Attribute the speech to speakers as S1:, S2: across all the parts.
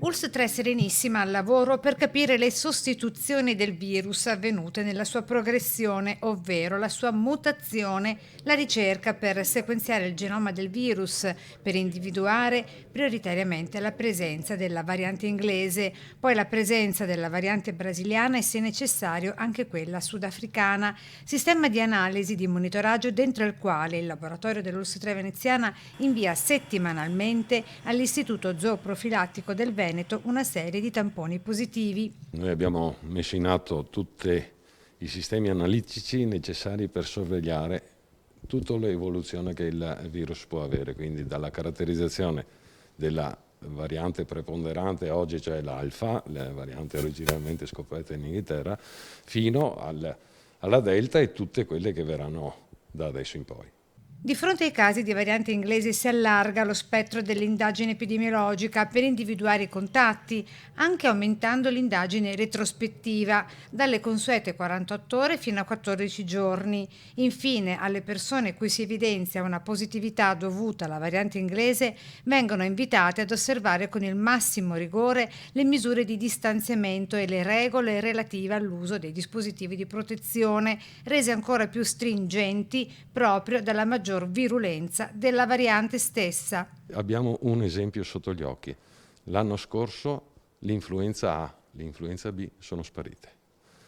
S1: ULS3 Serenissima al lavoro per capire le sostituzioni del virus avvenute nella sua progressione, ovvero la sua mutazione, la ricerca per sequenziare il genoma del virus, per individuare prioritariamente la presenza della variante inglese, poi la presenza della variante brasiliana e, se necessario, anche quella sudafricana. Sistema di analisi di monitoraggio dentro il quale il laboratorio dell'ULS3 veneziana invia settimanalmente all'Istituto Zooprofilattico del Veneto una serie di tamponi positivi.
S2: Noi abbiamo messo in atto tutti i sistemi analitici necessari per sorvegliare tutta l'evoluzione che il virus può avere, quindi dalla caratterizzazione della variante preponderante oggi, cioè l'alfa, la variante originalmente scoperta in Inghilterra, fino alla delta e tutte quelle che verranno da adesso in poi.
S1: Di fronte ai casi di variante inglese si allarga lo spettro dell'indagine epidemiologica per individuare i contatti, anche aumentando l'indagine retrospettiva dalle consuete 48 ore fino a 14 giorni. Infine, alle persone cui si evidenzia una positività dovuta alla variante inglese vengono invitate ad osservare con il massimo rigore le misure di distanziamento e le regole relative all'uso dei dispositivi di protezione, rese ancora più stringenti proprio dalla maggior virulenza della variante stessa.
S2: Abbiamo un esempio sotto gli occhi. L'anno scorso l'influenza A, l'influenza B sono sparite.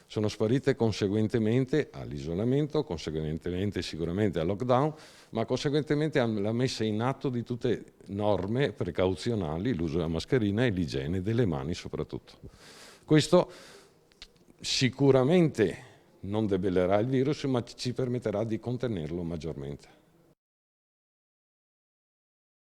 S2: Sono sparite conseguentemente all'isolamento, conseguentemente sicuramente al lockdown, ma conseguentemente alla messa in atto di tutte norme precauzionali, l'uso della mascherina e l'igiene delle mani soprattutto. Questo sicuramente non debellerà il virus, ma ci permetterà di contenerlo maggiormente.